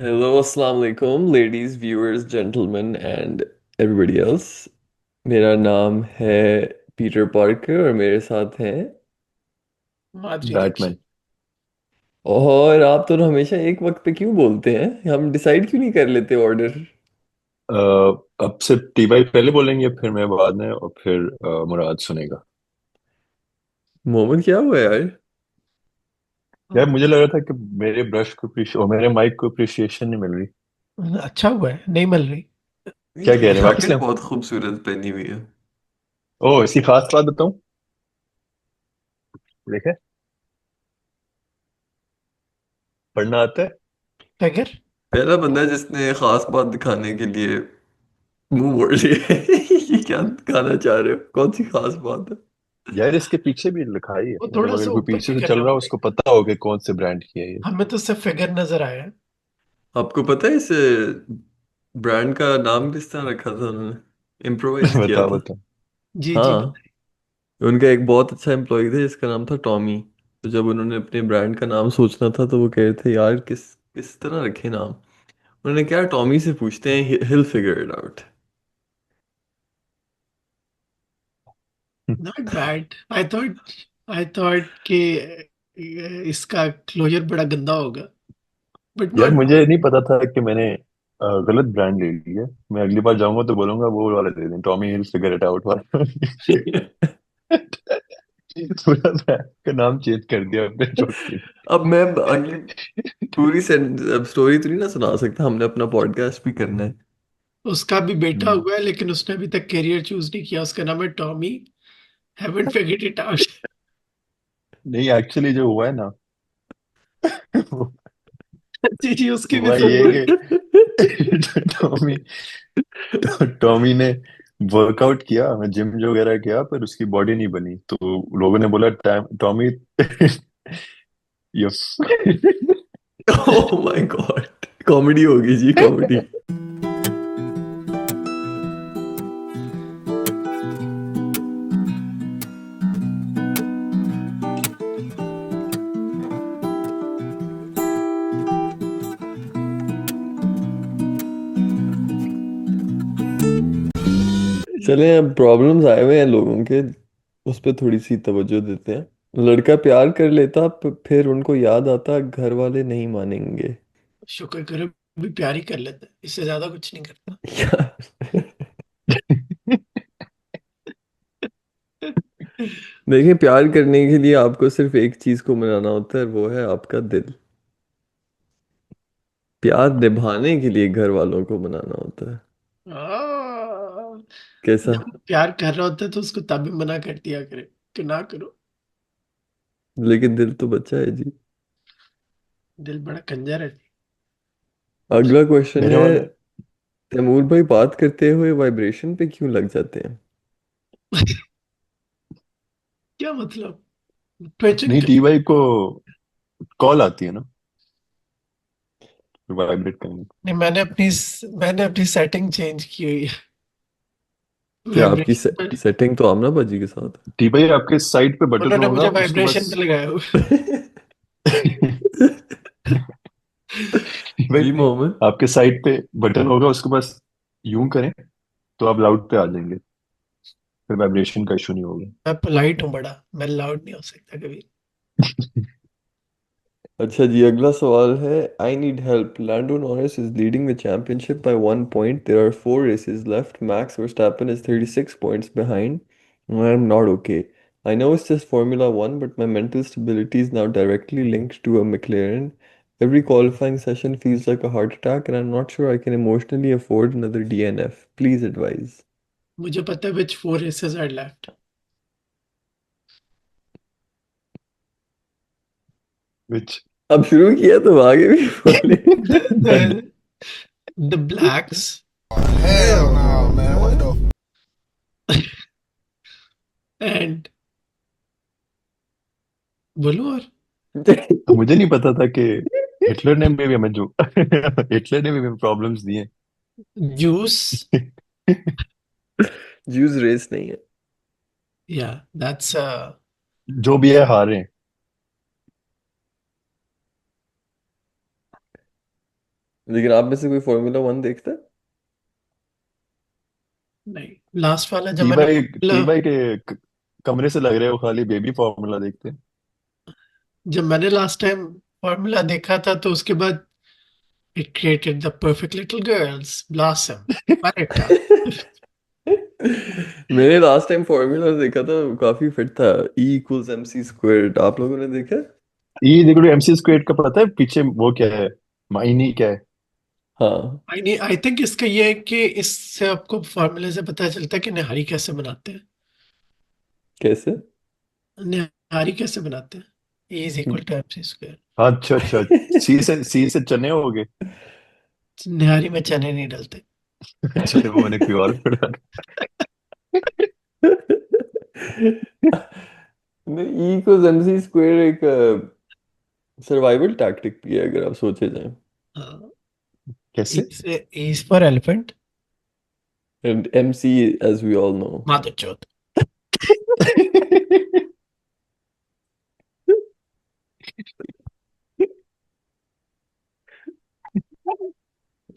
Hello अस्सलाम वालेकुम ladies viewers gentleman and everybody else. मेरा नाम है पीटर पार्कर और मेरे साथ हैं। माधुरी बैटमैन। दीक्षित। और आप दोनों हमेशा एक वक्त पे क्यों बोलते हैं? हम डिसाइड क्यों नहीं कर लेते ऑर्डर? अ, अब से टी भाई पहले बोलेंगे, फिर मैं बाद में, और फिर मुराद सुनेगा। मोहम्मद क्या हुआ यार? यार मुझे लग रहा था कि मेरे ब्रश को और मेरे माइक को अप्रिशिएशन नहीं मिल रही। अच्छा हुआ है, नहीं मिल रही। क्या ये कह रहे हैं, वापस जैकेट लें? बहुत खूबसूरत पहनी हुई है। ओह, इसकी खास बात बताऊं? देखे, पढ़ना आता है। फिगर। पहला बंदा है जिसने खास बात दिखाने के लिए मुंह मोड़ लिया है। ये क्या दिखाना चाह रहे हो? कौन सी खास बात है? यार इसके पीछे भी लिखाई है, वो मतलब थोड़ा अगर सा कोई ऊपर पीछे भी से चल करना रहा हो उसको पड़ेगा। पता होगा कौन से ब्रांड की है ये। हमें तो सिर्फ फिगर नजर आया है। आपको पता है इस ब्रांड का नाम किस तरह रखा था उन्होंने? इम्प्रोवाइज किया बताओ था। बताओ। जी जी, हाँ, बताइए। उनका एक बहुत अच्छा एम्प्लॉय था जिसका नाम था टॉमी। तो जब उन्होंने अपने ब्रांड का नाम सोचना था तो वो कह रहे थे यार किस किस तरह रखे नाम। उन्होंने क्या, टॉमी से पूछते हैं, he'll figure it out. Not bad. I thought कि इसका क्लोजर बड़ा गंदा होगा, बट यार नॉट मुझे नहीं पता था कि मैंने गलत ब्रांड ले ली है। मैं अगली बार जाऊंगा तो बोलूंगा वो वाला दे दें, Tommy hill figure it out वाला। पूरा ब्रांड का नाम चेंज कर दिया अपने जोक के अब मैं अगली पूरी स्टोरी तो नहीं ना सुना सकता, हमने अपना पॉडकास्ट भी करना है। उसका भी बेटा लिए। हुआ है, लेकिन उसने अभी तक करियर चूज नहीं किया। उसका नाम है Tommy. Haven't figured it out. नहीं, एक्चुअली जो हुआ है ना, वो जी जी, उसकी भी हुआ ये सुन। है कि टॉमी टॉमी ने वर्कआउट किया, जिम जो वगैरह किया, पर उसकी बॉडी नहीं बनी, तो लोगों ने बोला Tommy yes. Oh my God, comedy होगी जी, कॉमेडी। चले, अब प्रॉब्लम्स आए हुए हैं लोगों के, उस पर थोड़ी सी तवज्जो देते हैं। लड़का प्यार कर लेता फिर उनको याद आता घर वाले नहीं मानेंगे। शुक्र करो, भी प्यार ही कर लेता है, इससे ज्यादा कुछ नहीं करता। यार देखिए, प्यार करने के लिए आपको सिर्फ एक चीज को मनाना होता है, वो है आपका दिल। प्यार निभाने के लिए घर वालों को मनाना होता है। आ, कैसा? जब प्यार कर रहा होता है तो उसको तभी मना कर दिया करे कि ना करो। लेकिन दिल तो बच्चा है जी। दिल बड़ा कंजर है। अगला क्वेश्चन मेरे है, वाले। तैमूर भाई बात करते हुए वाइब्रेशन पे क्यों लग जाते हैं? क्या मतलब? क्वेश्चन नहीं, कर। टी वाई को कॉल आती है ना, वाइब्रेट करने। नहीं, मैंने अपनी सेटिंग चेंज की हुई है। क्या आपकी वाइब्रेशन पर। सेटिंग तो आमना बाजी के साथ टी वाई आपके साइड पे बटन उन्होंने होगा, मुझे उसको बस। वाइब्रेशन पे लगाया हुआ है। भाई, जी मोहम्मद। आपके साइड पे बटन होगा, उसको बस यूं करें तो आप लाउड पे आ जाएंगे, फिर वाइब्रेशन का इशू नहीं होगा। मैं पोलाइट हूँ बड़ा, मैं लाउड नहीं हो सकता कभी। अच्छा जी, अगला सवाल है। I need help, Lando Norris is leading the championship by 1 point, there are 4 races left, Max Verstappen is 36 points behind. I am not okay. I know it's just Formula 1, but my mental stability is now directly linked to a McLaren. Every qualifying session feels like a heart attack, and I'm not sure I can emotionally afford another DNF. Please advise. मुझे पता है विच 4 races are left. विच। अब शुरू किया तो आगे भी बोले। The the blacks Hell no, man. What the and बोलो और। मुझे नहीं पता था कि हिटलर ने भी हमें जो हिटलर ने भी हमें प्रॉब्लम्स दिए। जूस। जूस रेस नहीं है। या दैट्स जो भी है हारे हैं। लेकिन आप में से कोई फॉर्मूला वन देखता है? नहीं, लास्ट वाला जब टी मैंने भाई फॉर्मूला टी भाई के कमरे से लग रहे हो खाली बेबी फॉर्मूला देखते हैं। जब मैंने लास्ट टाइम फॉर्मूला देखा था तो उसके बाद it created the perfect little girls Blossom Buttercup. मैंने लास्ट टाइम फॉर्मूला देखा था, काफी फिट था। E equals M C squared, आप लोगों ने देखा है? ये देखो एमसी स्क्वेयर का पता है पीछे वो क्या है, माइनी क्या है? हाँ। आई थिंक इसका ये है कि इससे आपको फॉर्मूले से पता चलता है कि निहारी कैसे बनाते हैं। कैसे? निहारी कैसे बनाते हैं? A is equal to M C square. अच्छा अच्छा। सी से चने हो गए। निहारी में चने नहीं डलते। चने वो मैंने कोई और पढ़ा। नहीं, E equals M C square एक सर्वाइवल टैक्टिक भी है अगर आप सोचे जाएं। कैसे? A is for elephant. And M C, as we all know. मादर चौथ।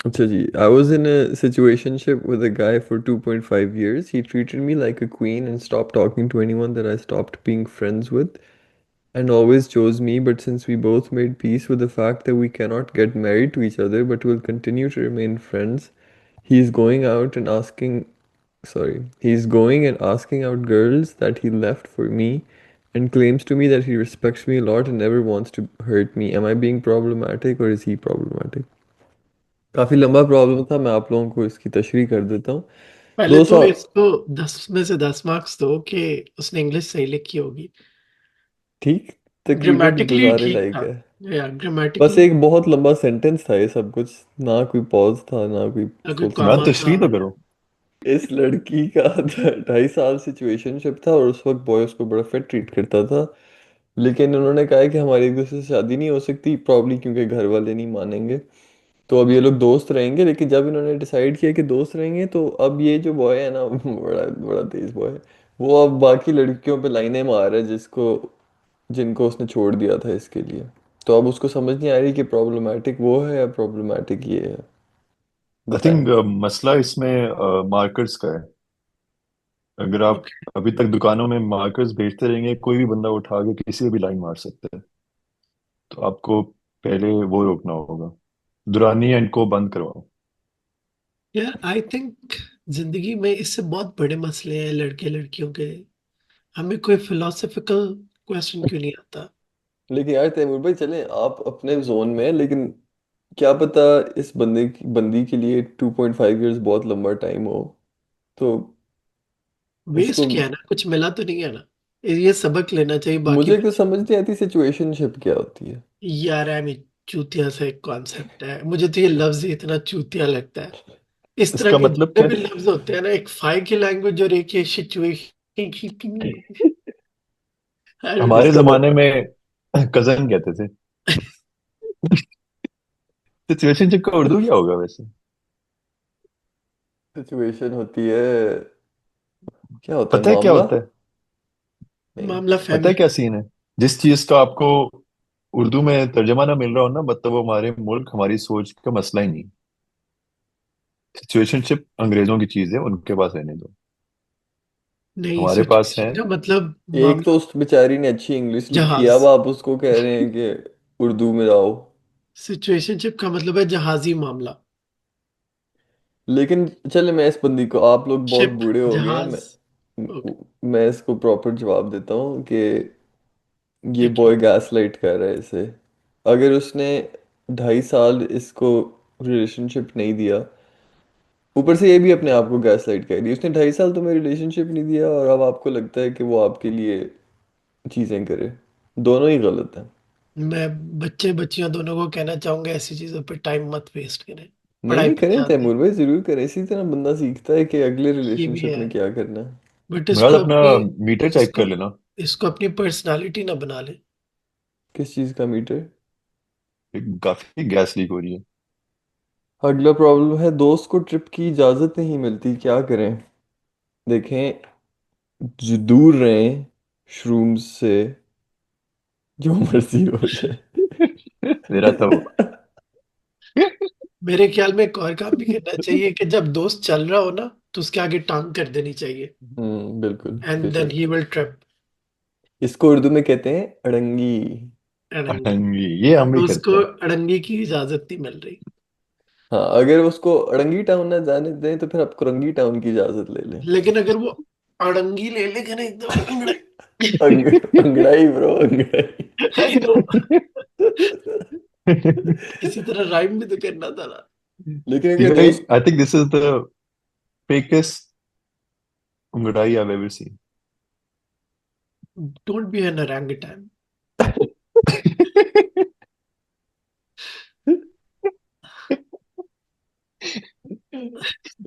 अच्छा जी, I was in a situationship with a guy for 2.5 years. He treated me like a queen and stopped talking to anyone that I stopped being friends with, and always chose me. But since we both made peace with the fact that we cannot get married to each other but will continue to remain friends, he's going out and asking, he's going and asking out girls that he left for me and claims to me that he respects me a lot and never wants to hurt me. Am I being problematic or is he problematic? काफी लंबा problem था, मैं आप लोगों को इसकी तशरीह कर देता हूँ। पहले दो तो साल इसको 10 में से 10 मार्क्स दो कि उसने इंग्लिश सही लिखी होगी। ठीक, तकरीबन ग्रामेटिकली गुजारे ठीक लायक था, है। या बस ग्रामेटिकली एक बहुत लंबा सेंटेंस था ये सब कुछ, ना कोई पॉज था ना कोई कोई फुल मैं कॉमा स्टॉप। था। तशरीह तो करो। इस लड़की का 2.5 साल सिचुएशनशिप था और उस वक्त बॉय उसको बड़ा फिट ट्रीट करता था। लेकिन उन्होंने कहा है कि हमारी एक दूसरे से शादी नहीं हो सकती प्रॉब्ली, क्योंकि घर वाले नहीं मानेंगे। तो अब ये लोग दोस्त रहेंगे, लेकिन जब इन्होंने डिसाइड किया कि दोस्त रहेंगे तो अब ये जो बॉय है ना बड़ा बड़ा तेज बॉय है। वो अब बाकी लड़कियों पे लाइनें मार रहा है जिसको जिनको उसने छोड़ दिया था इसके लिए। तो अब उसको समझ नहीं आ रही कि प्रॉब्लमेटिक वो है या प्रॉब्लमेटिक ये है। आई बताएं। थिंक मसला इसमें मार्कर्स का है। अगर आप ओके। अभी तक दुकानों में मार्कर्स बेचते रहेंगे, कोई भी बंदा उठा के किसी पे भी लाइन मार सकता है। तो आपको पहले वो रोकना होगा, दुरानी एंड को बंद करवाओ। यार आई थिंक जिंदगी में इससे बहुत बड़े मसले हैं लड़के लड़कियों के। हमें कोई फिलोसफिकल क्वेश्चन क्यों नहीं आता? लेकिन यार तैमूर भाई, चलें आप अपने जोन में, लेकिन क्या पता इस बंदी के लिए 2.5 years बहुत लंबा टाइम हो। तो उसको, वेस्ट किया है ना, कुछ मिला तो नहीं है ना। ये सबक लेना चाहिए बाकी मुझे कुछ बच्चे। समझ नहीं आती सिचुएशनशिप क्या होती है। यार आई मीन चूतिया सा एक कॉन्सेप्ट है, मुझे तो ये लफ्ज ही इतना चूतिया लगता है। इस तरह इसका के मतलब जितने क्या भी है? लफ्ज होते हैं ना, एक फाई की लैंग्वेज और एक ये सिचुएशन। हमारे इसका जमाने मतलब में कजन कहते थे। सिचुएशनशिप का उर्दू क्या होगा वैसे? सिचुएशन होती है, क्या होता है, पता है क्या मामला। होता है? नहीं। मामला पता है फहमी। क्या सीन है? जिस चीज का आपको उर्दू में तर्जमा ना मिल रहा हो ना, मतलब वो हमारे मुल्क हमारी सोच का मसला ही नहीं। सिचुएशनशिप अंग्रेजों की चीज है, उनके पास रहने दो। नहीं, हमारे पास है। सिचुएशन का मतलब एक तो मामला। उस बेचारी ने अच्छी इंग्लिश लिखी है, जहाज। अब आप उसको कह रहे हैं कि उर्दू में आओ। सिचुएशनशिप का मतलब है जहाजी मामला। लेकिन चले, मैं इस बंदी को, आप लोग बहुत शिप। बूढ़े हो गए हैं, जहाज। ओके। मैं इसको प्रॉपर जवाब देता हूँ कि ये ठीक है। बॉय गैस लाइट कर रहा है इसे। अगर उसने 2.5 साल इसको रिलेशनशिप नहीं दिया, ऊपर से ये भी अपने आप को गैस लाइट कर रही है, उसने 2.5 साल तुम्हें रिलेशनशिप नहीं दिया और अब आपको लगता है कि वो आपके लिए चीजें करे। दोनों ही गलत है। मैं बच्चे बच्चियों दोनों को कहना चाहूंगा ऐसी चीजों पर टाइम मत वेस्ट करें। नहीं पढ़ाई नहीं, पे करें ध्यान दें। तैमूर भाई, जरूर करें। इसी तरह बंदा सीखता है कि अगले ये भी रिलेशनशिप है, में क्या करना है। बट मुराद इसको अपना अपनी मीटर चेक इसको कर लेना। इसको अपनी पर्सनालिटी ना बना ले। किस चीज का मीटर? काफी गैस लीक हो रही है। अगला प्रॉब्लम है, दोस्त को ट्रिप की इजाजत नहीं मिलती, क्या करें? देखें, जो दूर रहें श्रूम्स से, जो मर्जी हो जाए। मेरा तो मेरे ख्याल में एक और काम भी करना चाहिए कि जब दोस्त चल रहा हो ना तो उसके आगे टांग कर देनी चाहिए, बिल्कुल, एंड देन बेशक। He will trip. इसको उर्दू में कहते हैं अड़ंगी। अड़ंगी। अड़ंगी, ये हम भी तो करते उसको हैं। अड़ंगी की इजाजत नहीं मिल रही। हाँ, अगर उसको अड़ंगी टाउन ना जाने दें तो फिर आप कुरंगी टाउन की इजाजत ले लें। लेकिन अगर वो अड़ंगी ले लेगा ना एकदम अंग, अंगड़ाई ब्रो, अंगड़ाई। I know. किसी तरह राइम भी तो करना था ना। लेकिन अगर TY, दोस्त I think this is the fakest Ungadai I've ever seen. Don't be an orangutan।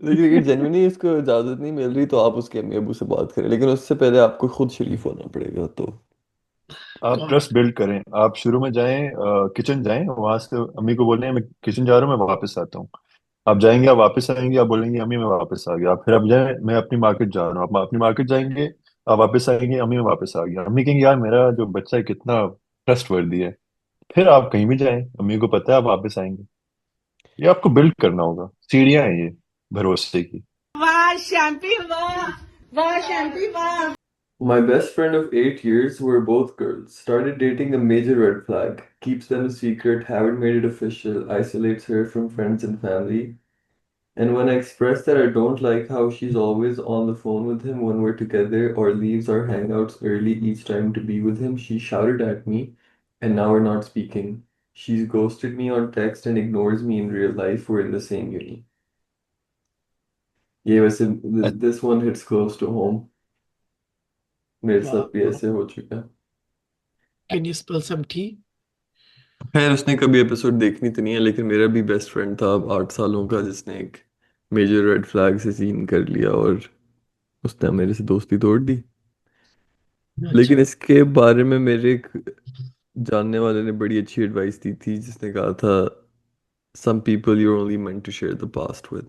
लेकिन अगर जेन्युइनली इसको इजाजत नहीं मिल रही तो आप उसके अम्मी अबू से बात करें, लेकिन उससे पहले आपको खुद शरीफ होना पड़ेगा तो। आप कौन? ट्रस्ट बिल्ड करें, आप शुरू में जाएं, किचन जाएं, वहां से अम्मी को बोलें मैं किचन जा रहा हूँ, मैं वापस आता हूँ। आप जाएंगे, आप वापस आएंगे, आप बोलेंगे अम्मी मैं वापस आ गया। फिर आप जाए, मैं अपनी मार्केट जा रहा हूँ, आप अपनी मार्केट जाएंगे, आप वापस आएंगे, अम्मी मैं वापस आ गया। अम्मी कहेंगे यार मेरा जो बच्चा है कितना ट्रस्ट वर्दी है। फिर आप कहीं भी जाएं, अम्मी को पता है आप वापस आएंगे। ये आपको बिल्ड करना होगा, सीढ़ियां हैं ये भरोसे की। वाह शैम्पी वाह, वाह शैम्पी वाह। My best friend of 8 years, who are both girls, started dating a major red flag. Keeps them a secret, haven't made it official, isolates her from friends and family. And when I express that I don't like how she's always on the phone with him when we're together or leaves our hangouts early each time to be with him, she shouted at me, and now we're not speaking. She's ghosted me on text and ignores me in real life. We're in the same uni. ये वैसे this one hits close to home. मेरे साथ भी वाह। ऐसे हो चुका है। Can you spell some tea? खैर उसने कभी एपिसोड देखनी तो नहीं है, लेकिन मेरा भी बेस्ट फ्रेंड था अब 8 सालों का, जिसने एक मेजर रेड फ्लैग से सीन कर लिया और उसने मेरे से दोस्ती तोड़ दी। अच्छा। लेकिन इसके बारे में मेरे एक जानने वाले ने बड़ी अच्छी एडवाइस दी थी, जिसने कहा था some people you're only meant to share the past with.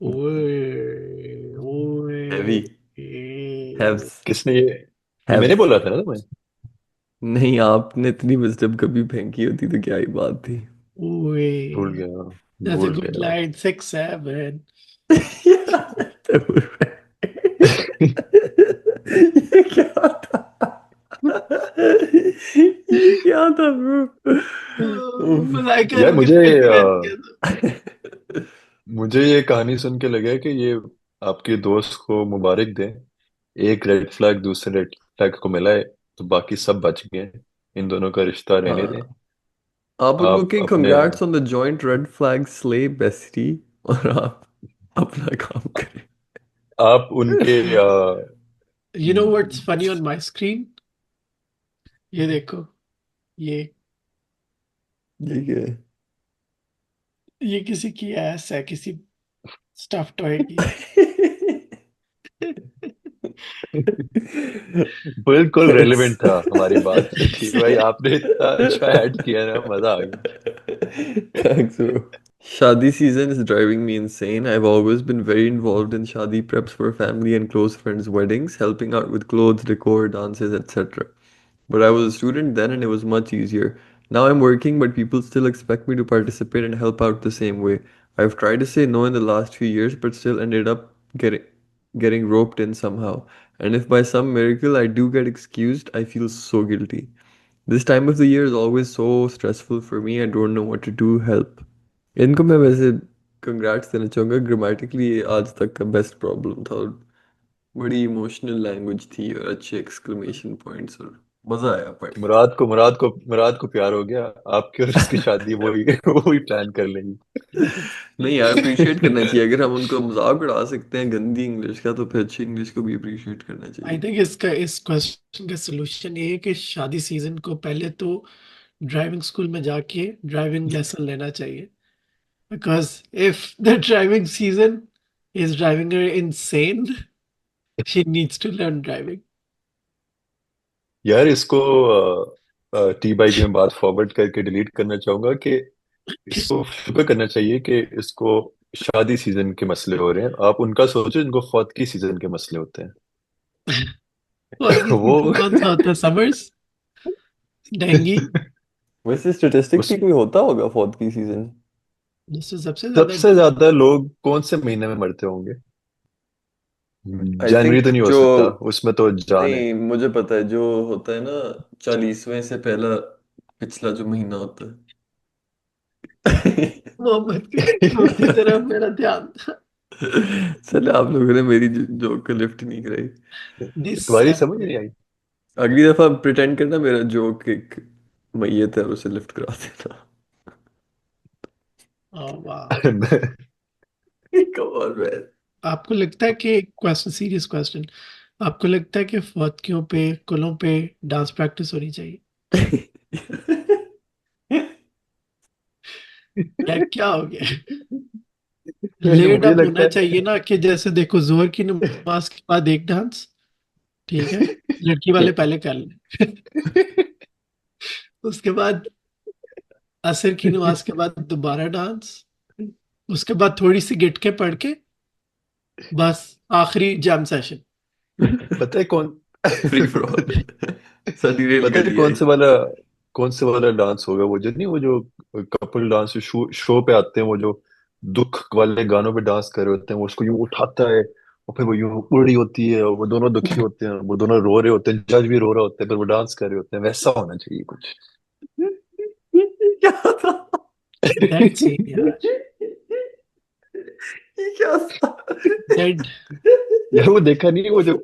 ओए ओए। Heavy. Heaves. किसने ये मैंने Heaves. बोला था ना तुम्हें। नहीं, आपने इतनी विजडम कभी फेंकी होती तो क्या ही बात थी। ओए। भूल गया, दैट्स अ भूल गुड गया। लाइन, 6 7। ये क्या था? ये क्या था ब्रो? मलाइका यार ने मुझे रिकमेंड किया था। मुझे ये कहानी सुन के लगा कि ये आपके दोस्त को मुबारक दें। एक रेड फ्लैग दूसरे रेड फ्लैग को मिला है, तो बाकी सब बच गए। इन दोनों का रिश्ता रहने दें। हाँ, आप उनको आप कि अपने congrats on the joint red flag slay bestie, और आप अपना काम करें। आप उनके you know what's funny on my screen? ये देखो। ये ठीक है। ये किसी की एस है, किसी स्टफ टॉय की। बिल्कुल Thanks. रेलेवेंट था हमारी बात से कि भाई आपने इतना अच्छा ऐड किया ना, मजा आ गया। Thanks, bro. Shadi season is driving me insane. I've always been very involved in shadi preps for family and close friends' weddings, helping out with clothes, decor, dances, etc. But I was a student then and it was much easier. Now I'm working, but people still expect me to participate and help out the same way. I've tried to say no in the last few years, but still ended up getting roped in somehow. And if by some miracle I do get excused, I feel so guilty. This time of the year is always so stressful for me. I don't know what to do. Help. इनको मैं वैसे congrats देना चाहूँगा, grammatically ये आज तक का best problem था, और बड़ी इमोशनल लैंग्वेज थी और अच्छे एक्सक्लेमेशन पॉइंट्स, और मज़ा आया पढ़ के। मुराद को प्यार हो गया आपकी, और उसकी शादी वही वही प्लान कर लेंगी। नहीं यार, अप्रिशिएट करना चाहिए। अगर हम उनको मजाक उड़ा सकते हैं गंदी इंग्लिश का, तो फिर अच्छी इंग्लिश को भी अप्रिशिएट करना आई चाहिए। थिंक इसका इस क्वेश्चन का सोल्यूशन ये है कि शादी सीजन को पहले तो ड्राइविंग स्कूल में जाके ड्राइविंग लेसन लेना चाहिए। Because if the driving season is driving her insane, she needs to learn driving. यार इसको टी बाई की मैं बात फॉरवर्ड करके डिलीट करना चाहूंगा कि इसको शुक्र करना चाहिए कि इसको शादी सीजन के मसले हो रहे हैं। आप उनका सोचो जिनको फौत की सीजन के मसले होते हैं। और ये वो सीजन कौन सा होता है? समर्स? डेंगी? वैसे स्टेटिस्टिक्स उस भी कोई होता होगा फौत की सीजन? जिससे सबसे ज्यादा सबसे ज्यादा लोग कौन से महीने में मरते होंगे? आई जनवरी थिंक तो नहीं हो जो, सकता, उसमें तो जान है। नहीं मुझे पता है, जो होता है ना 40वें से पहला पिछला जो महीना होता है। मोहम्मद के जोक की तरफ मेरा ध्यान था। चले, आप लोगों ने मेरी जोक को लिफ्ट नहीं कराई। तुम्हारी समझ नहीं आई। अगली दफा प्रिटेंड करना मेरा जोक एक मैयत है और उसे लिफ्ट करा देना। वाह। Come on man. आपको लगता है कि क्वेश्चन, सीरियस क्वेश्चन, आपको लगता है कि फौतकियों पे, कुलों पे डांस प्रैक्टिस होनी चाहिए? क्या क्या हो गया? लेट मुझे अप होना लगता चाहिए ना, कि जैसे देखो जोहर की नमाज के बाद एक डांस, ठीक है, लड़की वाले पहले कर लें। उसके बाद असर की नमाज के बाद दोबारा डांस, उसके बाद थोड़ी सी गिटके पढ़ के बस आखिरी जैम सेशन। है, पता है कौन free for all. Sunny rail पता है गली आई। कौन से वाला डांस होगा वो, जो नहीं, वो जो कपल डांस शो पे आते हैं, वो जो दुख वाले गानों पे डांस कर रहे होते हैं, वो उसको यूं उठाता है और फिर वो यूं उड़ रही होती है और वो दोनों दुखी होते हैं, वो दोनों रो रहे होते हैं, जज भी रो रहा होता है, पर वो डांस कर रहे होते हैं। वैसा होना चाहिए कुछ। क्या था? डेड सीन यार। ये क्या था? डेड। यार वो देखा नहीं, वो जो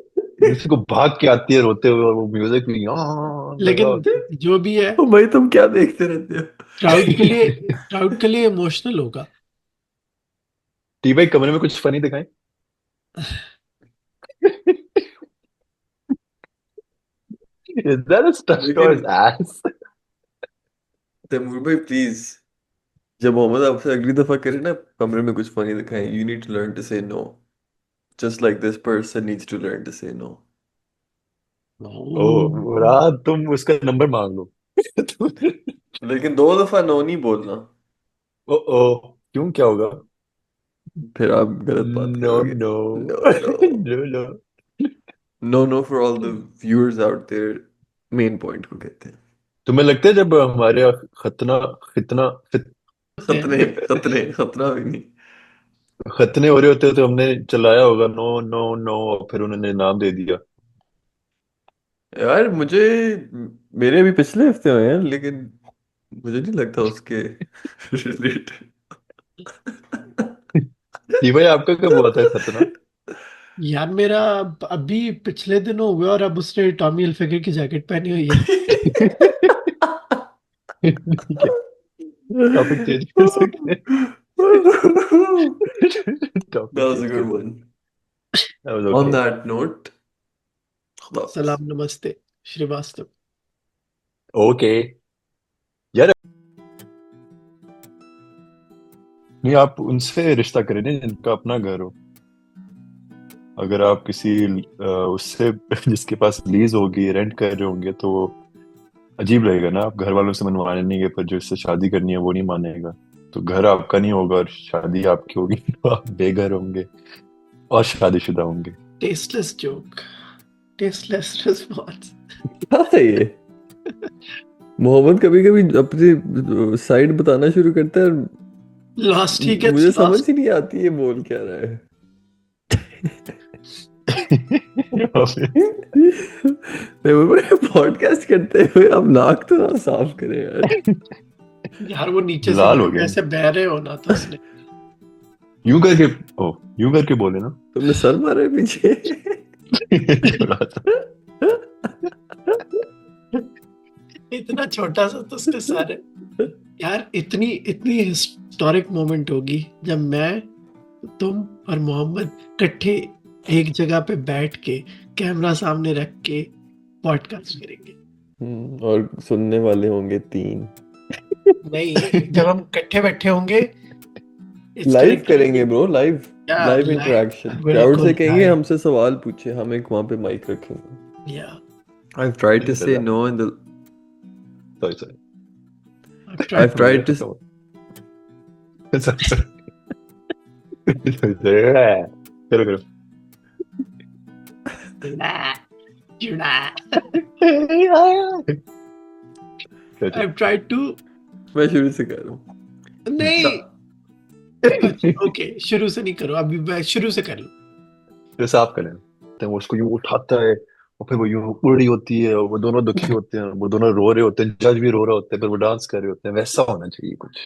किसी को भाग के आती है रोते हुए और वो म्यूजिक भी यहाँ लगा लेकिन होता है। जो भी है, ओ भाई, तुम क्या देखते रहते हो? क्राउड के लिए इमोशनल होगा। टी भाई कमरे में कुछ फनी दिखाएं। Is that a stuffed लेकिन toy's ass? तैमूर भाई प्लीज, जब मोहम्मद आपसे अगली दफा करे ना कमरे में कुछ फनी दिखाएं, you need to learn to say no, just like this person needs to learn to say no. ओ मुराद, तुम उसका नंबर मांग लो। लेकिन 2 दफा नो नहीं बोलना, ओ ओ, क्यों, क्या होगा? फिर आप गलत बात नो करोगे। No. No no no no. No no, for all the viewers out there, main point को कहते हैं। तुम्हें लगता है जब हमारे यहाँ खतना खितना होते खतरे हैं। खतरे खतरा भी नहीं। खतने हो रहे होते तो हमने चलाया होगा नो नो नो, और फिर उन्होंने नाम दे दिया। यार मुझे, मेरे भी पिछले हफ्ते हुए हैं, लेकिन मुझे नहीं लगता उसके रिलेटेड। जी भाई, आपका कब हुआ था खतना? यार मेरा अभी पिछले दिनों हुआ, और अब उसने टॉमी हिलफिगर की जैकेट पहनी हुई है। ठीक है, टॉपिक चेंज कर सकते हैं। That topic was a change कर good सकते one. हैं। That was On okay. that note, खुदाफिज। सलाम नमस्ते श्रीवास्तव। ओके। यार नहीं, आप उनसे रिश्ता करें ना जिनका अपना घर हो। अगर आप किसी उससे जिसके पास लीज होगी, रेंट कर रहे होंगे, तो अजीब लगेगा ना। आप घर वालों से मनवाने नहीं गए, पर जो इससे शादी करनी है वो नहीं मानेगा। तो घर आपका नहीं होगा और शादी आपकी होगी, तो आप बेघर होंगे और शादीशुदा होंगे। Tasteless joke, tasteless response. क्या है ये? मोहम्मद कभी कभी अपनी साइड बताना शुरू करता है और लॉस्ट, ही गेट्स मुझे समझ लॉस्ट। ही नहीं आती ये बोल क्या रहा है। पॉडकास्ट करते हुए आप नाक तो ना साफ करें यार। यार वो नीचे से लाल हो गया। ऐसे बह रहे होना था उसने। यूं करके, ओ यूं करके बोले ना। तुमने सर मारा है पीछे। थोड़ा सा। इतना छोटा सा तो उसके सारे। यार इतनी इतनी हिस्टोरिक मोमेंट होगी जब मैं, तुम और मोहम्मद इकट्ठे एक जगह पे बैठ के कैमरा सामने रख के पॉडकास्ट करेंगे। और सुनने वाले होंगे 3। नहीं, जब हम इकट्ठे बैठे होंगे इस लाइव तरह करेंगे ब्रो, लाइव या लाइव इंटरेक्शन। क्राउड बिल्कुल से कहेंगे live, हमसे सवाल पूछे, हम एक वहां पे माइक रखेंगे। या I've tried to say no in the sorry sorry I've tried to करो करो। I've tried to। मैं शुरू से कह रहा हूँ। नहीं, अच्छा ओके, शुरू से नहीं करो, अभी मैं शुरू से कर लूं। जैसे आप करें, तो वो उसको यूं उठाता है और फिर वो यूं उड़ रही होती है और वो दोनों दुखी होते हैं, वो दोनों रो रहे होते हैं, जज भी रो रहे होते हैं, फिर वो डांस कर रहे होते हैं, वैसा होना चाहिए कुछ।